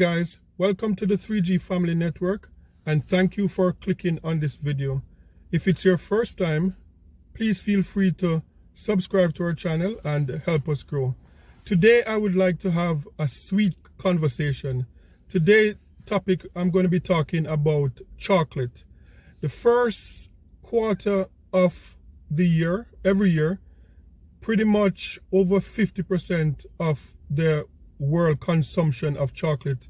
Guys, welcome to the 3G Family Network and thank you for clicking on this video. If it's your first time, please feel free to subscribe to our channel and help us grow. Today I would like to have a sweet conversation. Today's topic I'm going to be talking about chocolate. The first quarter of the year, every year, pretty much over 50% of the world consumption of chocolate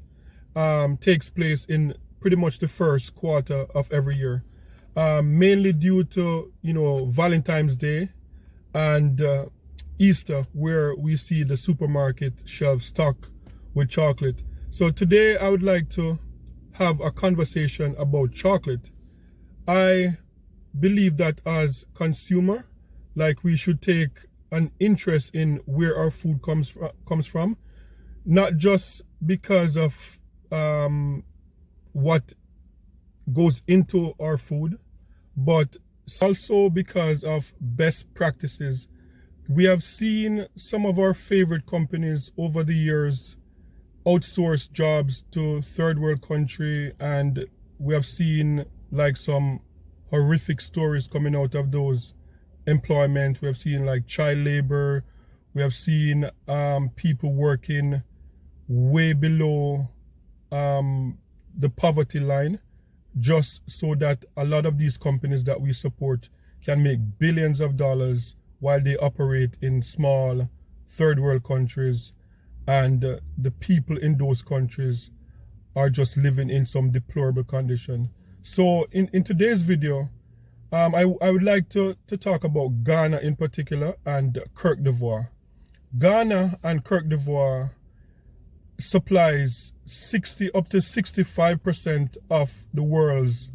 takes place in pretty much the first quarter of every year, mainly due to Valentine's Day and Easter, where we see the supermarket shelves stocked with chocolate. So today I would like to have a conversation about chocolate. I believe that as consumer, like, we should take an interest in where our food comes from, not just because of what goes into our food, but also because of best practices. We have seen some of our favorite companies over the years outsource jobs to third world country, and we have seen like some horrific stories coming out of those employment. We have seen like child labor. We have seen people working way below the poverty line, just so that a lot of these companies that we support can make billions of dollars while they operate in small third world countries, and the people in those countries are just living in some deplorable condition. So in today's video, I would like to talk about Ghana in particular and Côte d'Ivoire. Ghana and Côte d'Ivoire supplies 60 up to 65% of the world's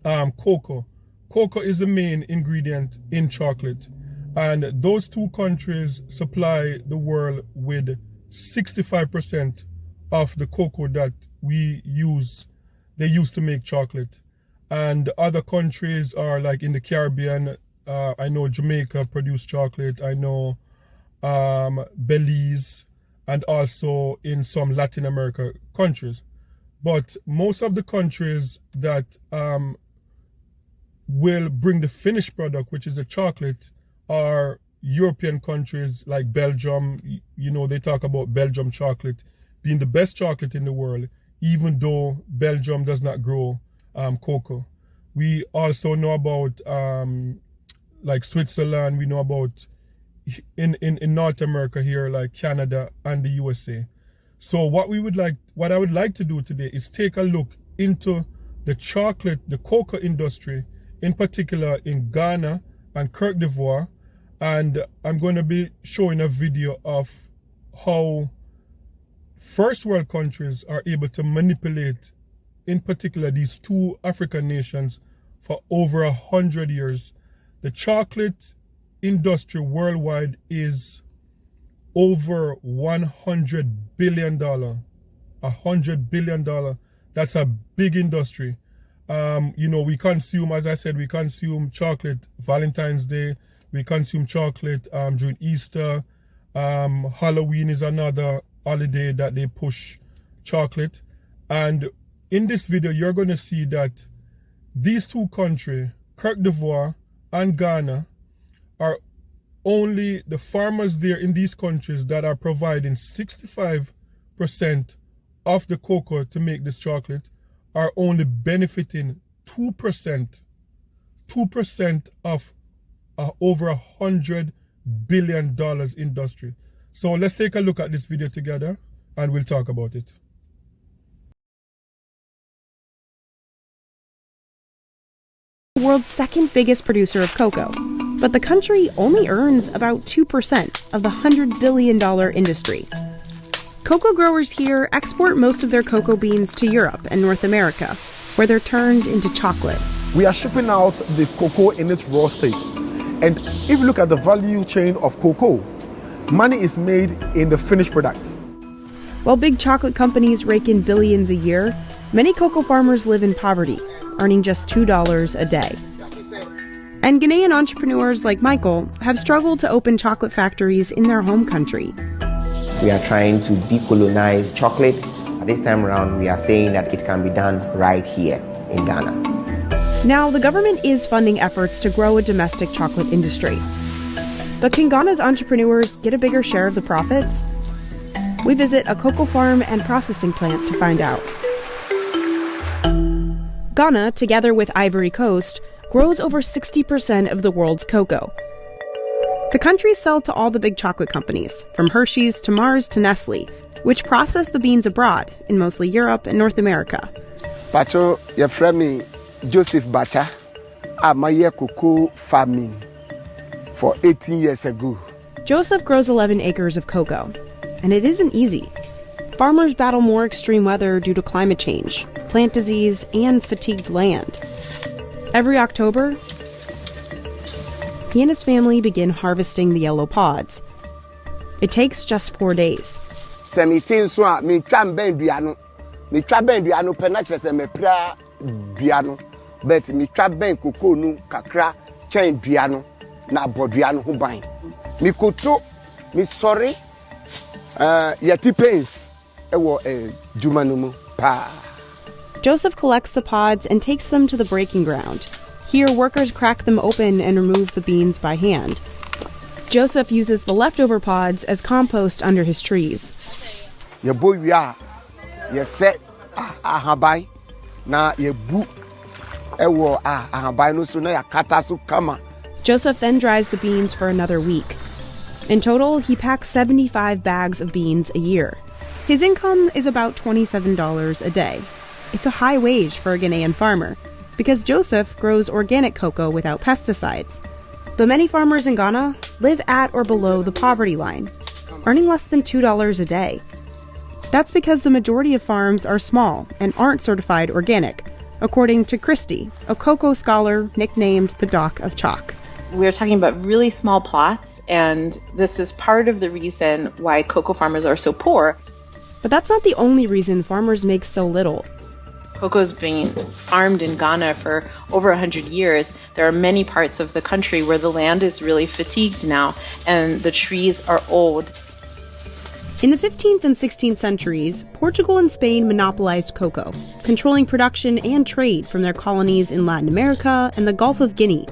cocoa. Cocoa is the main ingredient in chocolate, and those two countries supply the world with 65% of the cocoa that they use to make chocolate. And other countries are like in the Caribbean. I know Jamaica produce chocolate. I know Belize, and also in some Latin America countries. But most of the countries that will bring the finished product, which is the chocolate, are European countries like Belgium. They talk about Belgium chocolate being the best chocolate in the world, even though Belgium does not grow cocoa. We also know about like Switzerland. We know about in North America here, like Canada and the USA. So what I would like to do today is take a look into the cocoa industry, in particular in Ghana and Côte d'Ivoire, and I'm going to be showing a video of how first world countries are able to manipulate, in particular, these two African nations for over 100 years. The chocolate industry worldwide is over $100 billion. $100 billion. That's a big industry. We consume, as I said, we consume chocolate Valentine's Day. We consume chocolate during Easter. Halloween is another holiday that they push chocolate. And in this video, you're going to see that these two countries, Côte d'Ivoire and Ghana, are only the farmers there in these countries that are providing 65% of the cocoa to make this chocolate are only benefiting 2% of over $100 billion industry. So let's take a look at this video together and we'll talk about it. The world's second biggest producer of cocoa, but the country only earns about 2% of the $100 billion industry. Cocoa growers here export most of their cocoa beans to Europe and North America, where they're turned into chocolate. We are shipping out the cocoa in its raw state. And if you look at the value chain of cocoa, money is made in the finished product. While big chocolate companies rake in billions a year, many cocoa farmers live in poverty, earning just $2 a day. And Ghanaian entrepreneurs like Michael have struggled to open chocolate factories in their home country. We are trying to decolonize chocolate This time around, we are saying that it can be done right here in Ghana. Now, the government is funding efforts to grow a domestic chocolate industry. But can Ghana's entrepreneurs get a bigger share of the profits? We visit a cocoa farm and processing plant to find out. Ghana, together with Ivory Coast, grows over 60% of the world's cocoa. The countries sell to all the big chocolate companies, from Hershey's to Mars to Nestle, which process the beans abroad in mostly Europe and North America. Pacho, your friend Joseph Bacha, I'm cocoa farming for 18 years ago. Joseph grows 11 acres of cocoa, and it isn't easy. Farmers battle more extreme weather due to climate change, plant disease, and fatigued land. Every October, he and his family begin harvesting the yellow pods. It takes just 4 days. But mi traben cocoa nu kakra chain duano na boduano ho ban mi koto mi sorry yeti pains ewo djuma no mu pa. Joseph collects the pods and takes them to the breaking ground. Here, workers crack them open and remove the beans by hand. Joseph uses the leftover pods as compost under his trees. Ye boy we are ye set ahabai na ye bu. Joseph then dries the beans for another week. In total, he packs 75 bags of beans a year. His income is about $27 a day. It's a high wage for a Ghanaian farmer, because Joseph grows organic cocoa without pesticides. But many farmers in Ghana live at or below the poverty line, earning less than $2 a day. That's because the majority of farms are small and aren't certified organic, according to Christy, a cocoa scholar nicknamed the Doc of Chalk. We're talking about really small plots, and this is part of the reason why cocoa farmers are so poor. But that's not the only reason farmers make so little. Cocoa's been farmed in Ghana for over 100 years. There are many parts of the country where the land is really fatigued now, and the trees are old. In the 15th and 16th centuries, Portugal and Spain monopolized cocoa, controlling production and trade from their colonies in Latin America and the Gulf of Guinea.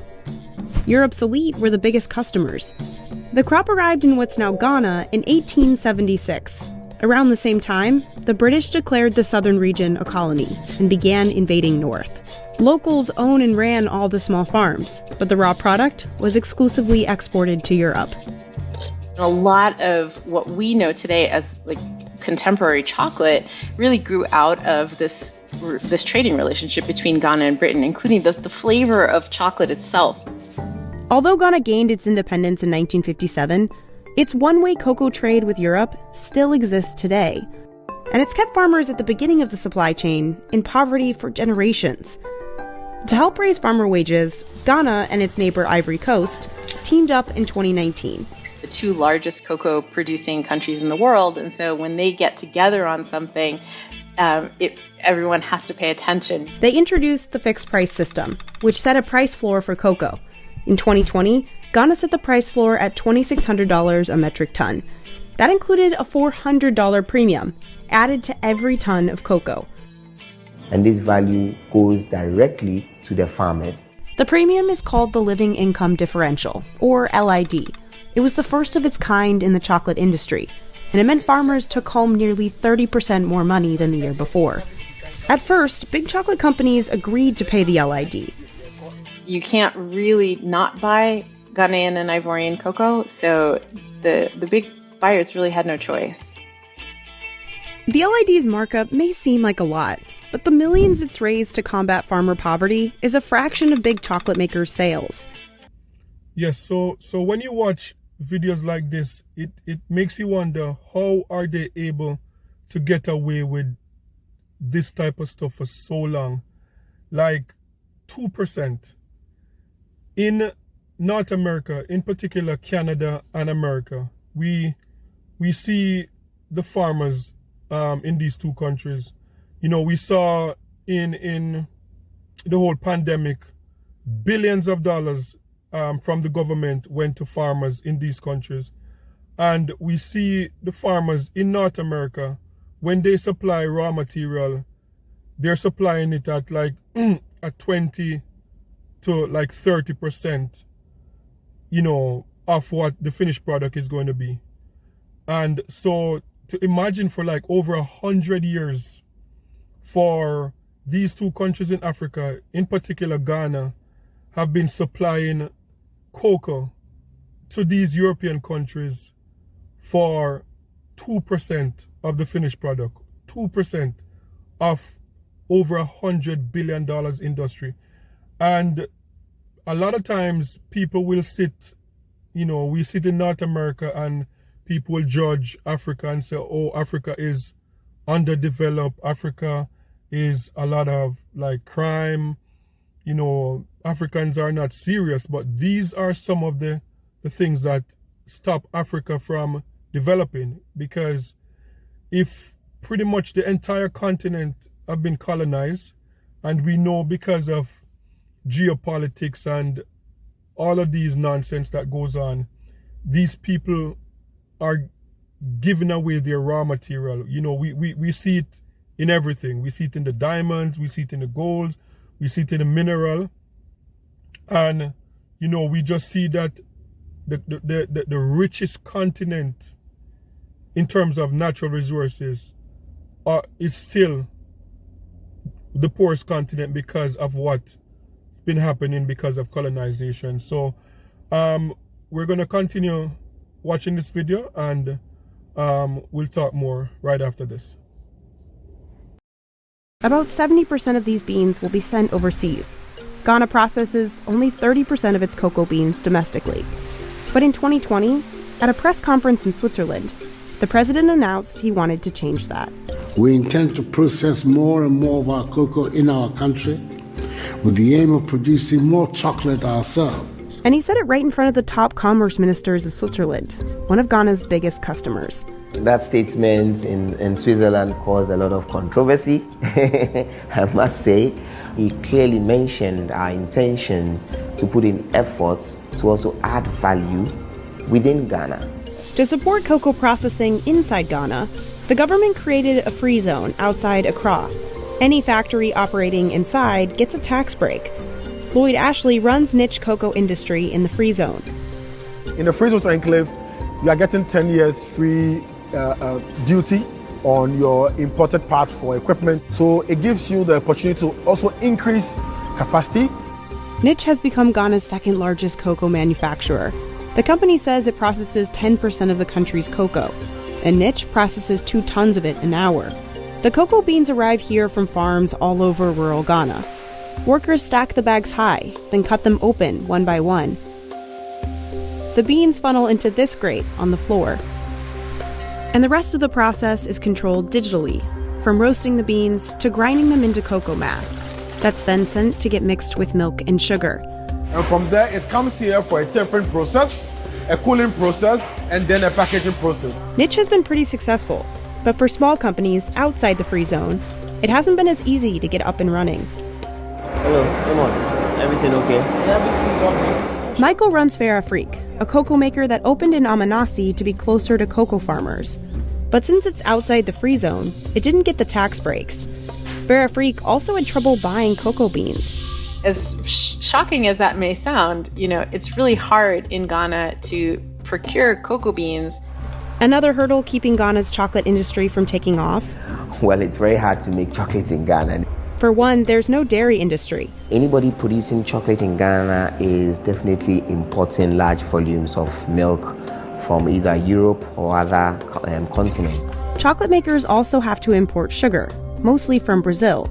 Europe's elite were the biggest customers. The crop arrived in what's now Ghana in 1876. Around the same time, the British declared the southern region a colony and began invading north. Locals own and ran all the small farms, but the raw product was exclusively exported to Europe. A lot of what we know today as contemporary chocolate really grew out of this trading relationship between Ghana and Britain, including the flavor of chocolate itself. Although Ghana gained its independence in 1957, its one-way cocoa trade with Europe still exists today. And it's kept farmers at the beginning of the supply chain in poverty for generations. To help raise farmer wages, Ghana and its neighbor Ivory Coast teamed up in 2019. The two largest cocoa producing countries in the world, and so when they get together on something, everyone has to pay attention. They introduced the fixed price system, which set a price floor for cocoa. In 2020, Ghana set the price floor at $2,600 a metric ton. That included a $400 premium added to every ton of cocoa. And this value goes directly to the farmers. The premium is called the Living Income Differential, or LID. It was the first of its kind in the chocolate industry, and it meant farmers took home nearly 30% more money than the year before. At first, big chocolate companies agreed to pay the LID. You can't really not buy Ghanaian and Ivorian cocoa, so the big buyers really had no choice. The LID's markup may seem like a lot, but the millions it's raised to combat farmer poverty is a fraction of big chocolate makers' sales. Yes, so when you watch videos like this, it makes you wonder, how are they able to get away with this type of stuff for so long? Like 2%. In North America, in particular Canada and America, we see the farmers in these two countries. You know, we saw in the whole pandemic, billions of dollars from the government went to farmers in these countries. And we see the farmers in North America when they supply raw material, they're supplying it at like at 20 to like 30%, you know, of what the finished product is going to be. And so to imagine for like over 100 years for these two countries in Africa, in particular Ghana, have been supplying cocoa to these European countries for 2% of the finished product, 2% of over $100 billion industry. And a lot of times people will sit, you know, we sit in North America and people will judge Africa and say, oh, Africa is underdeveloped. Africa is a lot of like crime. You know, Africans are not serious, but these are some of the things that stop Africa from developing, because if pretty much the entire continent have been colonized, and we know because of geopolitics and all of these nonsense that goes on, these people are giving away their raw material. You know, we see it in everything. We see it in the diamonds, we see it in the gold, we see it in the mineral. And, you know, we just see that the richest continent in terms of natural resources is still the poorest continent because of what's been happening because of colonization. So we're going to continue watching this video, and we'll talk more right after this. About 70% of these beans will be sent overseas. Ghana processes only 30% of its cocoa beans domestically. But in 2020, at a press conference in Switzerland, the president announced he wanted to change that. We intend to process more and more of our cocoa in our country with the aim of producing more chocolate ourselves. And he said it right in front of the top commerce ministers of Switzerland, one of Ghana's biggest customers. That statement in Switzerland caused a lot of controversy, I must say. He clearly mentioned our intentions to put in efforts to also add value within Ghana. To support cocoa processing inside Ghana, the government created a free zone outside Accra. Any factory operating inside gets a tax break. Lloyd Ashley runs niche cocoa industry in the free zone. In the free zone enclave, you are getting 10 years free duty on your imported parts for equipment. So it gives you the opportunity to also increase capacity. Niche has become Ghana's second largest cocoa manufacturer. The company says it processes 10% of the country's cocoa, and Niche processes 2 tons of it an hour. The cocoa beans arrive here from farms all over rural Ghana. Workers stack the bags high, then cut them open one by one. The beans funnel into this grate on the floor. And the rest of the process is controlled digitally, from roasting the beans to grinding them into cocoa mass. That's then sent to get mixed with milk and sugar. And from there, it comes here for a tempering process, a cooling process, and then a packaging process. Niche has been pretty successful, but for small companies outside the free zone, it hasn't been as easy to get up and running. Hello, Amos. Everything okay? Everything's okay. Michael runs Fair Afrique, a cocoa maker that opened in Amanasi to be closer to cocoa farmers. But since it's outside the free zone, it didn't get the tax breaks. Fair Afrique also had trouble buying cocoa beans. As shocking as that may sound, you know, it's really hard in Ghana to procure cocoa beans. Another hurdle keeping Ghana's chocolate industry from taking off? Well, it's very hard to make chocolate in Ghana. For one, there's no dairy industry. Anybody producing chocolate in Ghana is definitely importing large volumes of milk from either Europe or other continents. Chocolate makers also have to import sugar, mostly from Brazil.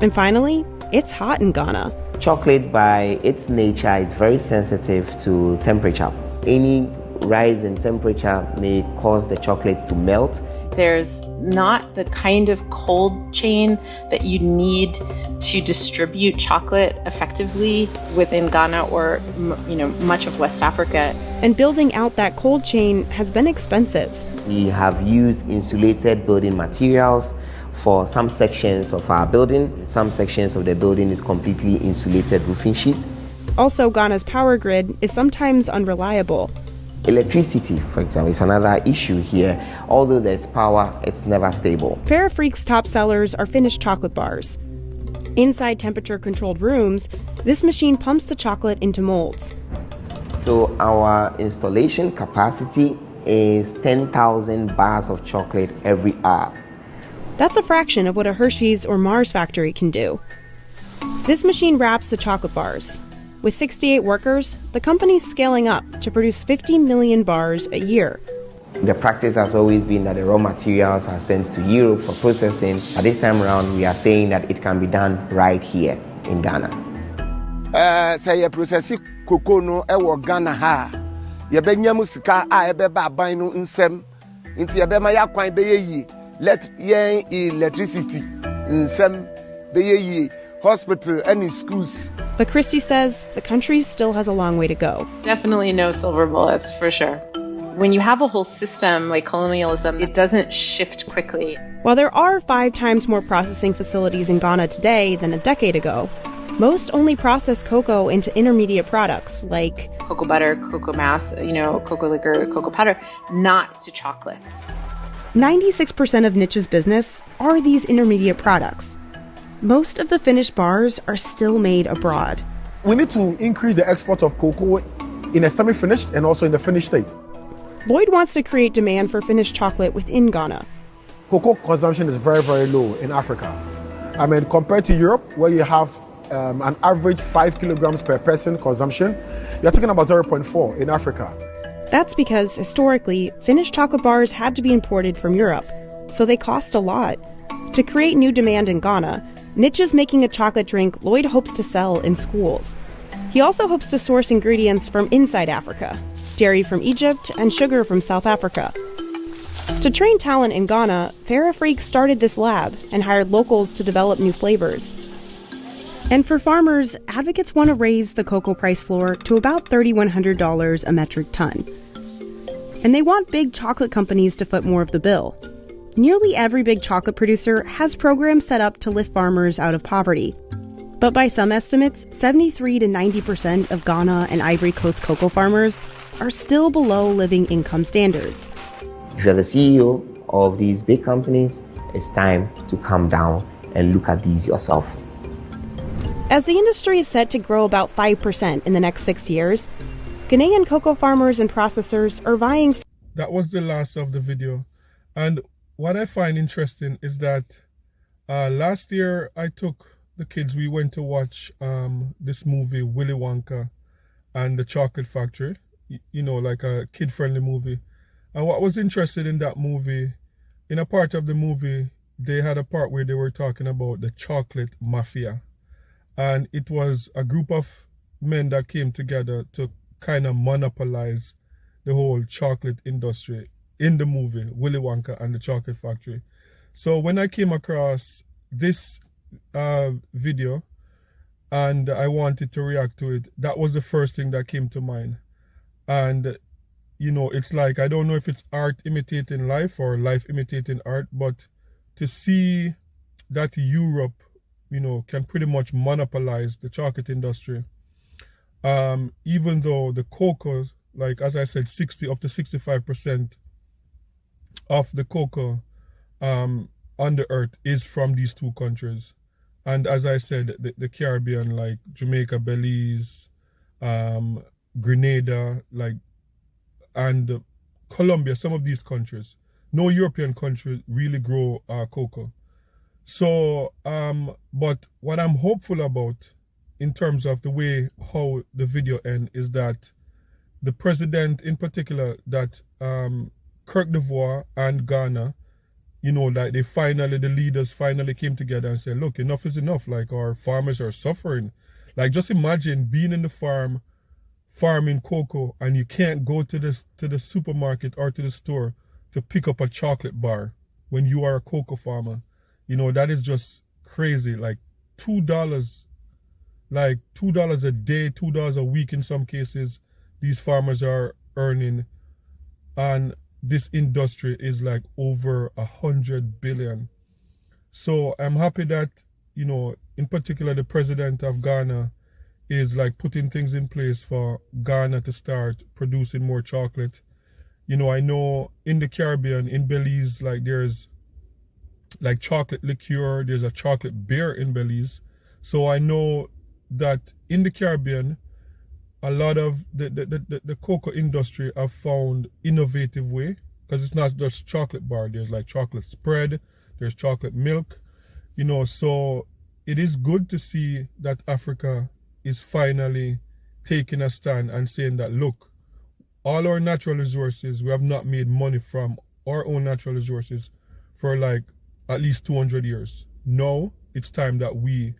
And finally, it's hot in Ghana. Chocolate, by its nature, is very sensitive to temperature. Any rise in temperature may cause the chocolate to melt. There's not the kind of cold chain that you need to distribute chocolate effectively within Ghana or, you know, much of West Africa. And building out that cold chain has been expensive. We have used insulated building materials for some sections of our building. Some sections of the building is completely insulated roofing sheet. Also, Ghana's power grid is sometimes unreliable. Electricity, for example, is another issue here. Although there's power, it's never stable. Farrah Freak's top sellers are finished chocolate bars. Inside temperature-controlled rooms, this machine pumps the chocolate into molds. So our installation capacity is 10,000 bars of chocolate every hour. That's a fraction of what a Hershey's or Mars factory can do. This machine wraps the chocolate bars. With 68 workers, the company's scaling up to produce 50 million bars a year. The practice has always been that the raw materials are sent to Europe for processing. But this time around, we are saying that it can be done right here in Ghana. Say process cocoa no Ghana ha. Yebenya musika ebeba aban no nsem. Nti yebema yakwan beyeyi. Let yen electricity nsem beyeyi. Hospital and in schools. But Christy says the country still has a long way to go. Definitely no silver bullets, for sure. When you have a whole system like colonialism, it doesn't shift quickly. While there are 5 times more processing facilities in Ghana today than a decade ago, most only process cocoa into intermediate products like cocoa butter, cocoa mass, cocoa liquor, cocoa powder, not to chocolate. 96% of Niche's business are these intermediate products. Most of the finished bars are still made abroad. We need to increase the export of cocoa in a semi-finished and also in the finished state. Lloyd wants to create demand for finished chocolate within Ghana. Cocoa consumption is very, very low in Africa. I mean, compared to Europe, where you have an average 5 kilograms per person consumption, you're talking about 0.4 in Africa. That's because, historically, finished chocolate bars had to be imported from Europe, so they cost a lot. To create new demand in Ghana, Niche's making a chocolate drink Lloyd hopes to sell in schools. He also hopes to source ingredients from inside Africa, dairy from Egypt and sugar from South Africa. To train talent in Ghana, Farrah Freak started this lab and hired locals to develop new flavors. And for farmers, advocates want to raise the cocoa price floor to about $3,100 a metric ton. And they want big chocolate companies to foot more of the bill. Nearly every big chocolate producer has programs set up to lift farmers out of poverty. But by some estimates, 73 to 90% of Ghana and Ivory Coast cocoa farmers are still below living income standards. If you're the CEO of these big companies, it's time to come down and look at these yourself. As the industry is set to grow about 5% in the next 6 years, Ghanaian cocoa farmers and processors are vying. That was the last of the video. And what I find interesting is that last year I took the kids, we went to watch this movie, Willy Wonka and the Chocolate Factory, like a kid-friendly movie. And what was interesting in that movie, in a part of the movie, they had a part where they were talking about the chocolate mafia. And it was a group of men that came together to kind of monopolize the whole chocolate industry in the movie, Willy Wonka and the Chocolate Factory. So when I came across this video and I wanted to react to it, that was the first thing that came to mind. And, it's like, I don't know if it's art imitating life or life imitating art, but to see that Europe, can pretty much monopolize the chocolate industry, even though the cocoa, like as I said, 60 up to 65% of the cocoa on the earth is from these two countries. And as I said, the Caribbean, like Jamaica, Belize, Grenada, and Colombia, some of these countries. No European country really grow cocoa. So, but what I'm hopeful about in terms of the way how the video ends is that the president in particular, that Côte d'Ivoire and Ghana, the leaders finally came together and said, look, enough is enough. Like, our farmers are suffering. Like, just imagine being in the farming cocoa, and you can't go to the supermarket or to the store to pick up a chocolate bar when you are a cocoa farmer. That is just crazy. Like $2, like $2 a day, $2 a week in some cases, these farmers are earning. And this industry is like over 100 billion. So I'm happy that, in particular, the president of Ghana is like putting things in place for Ghana to start producing more chocolate. You know, I know in the Caribbean, in Belize, like there's like chocolate liqueur, there's a chocolate beer in Belize. So I know that in the Caribbean, a lot of the cocoa industry have found innovative way, because it's not just chocolate bar. There's like chocolate spread, there's chocolate milk, you know. So it is good to see that Africa is finally taking a stand and saying that, look, all our natural resources, we have not made money from our own natural resources for like at least 200 years. Now it's time that we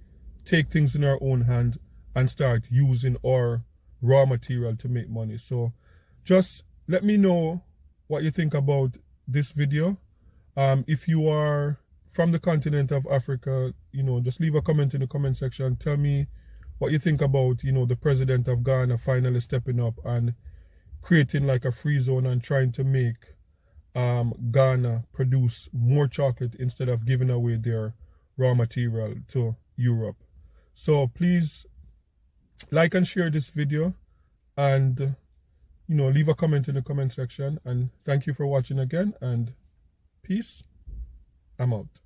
take things in our own hand and start using our raw material to make money. So just let me know what you think about this video. If you are from the continent of Africa, you know, just leave a comment in the comment section. Tell me what you think about, you know, the president of Ghana finally stepping up and creating like a free zone and trying to make Ghana produce more chocolate instead of giving away their raw material to Europe. So please like and share this video, and you know, leave a comment in the comment section. And thank you for watching again, and peace. I'm out.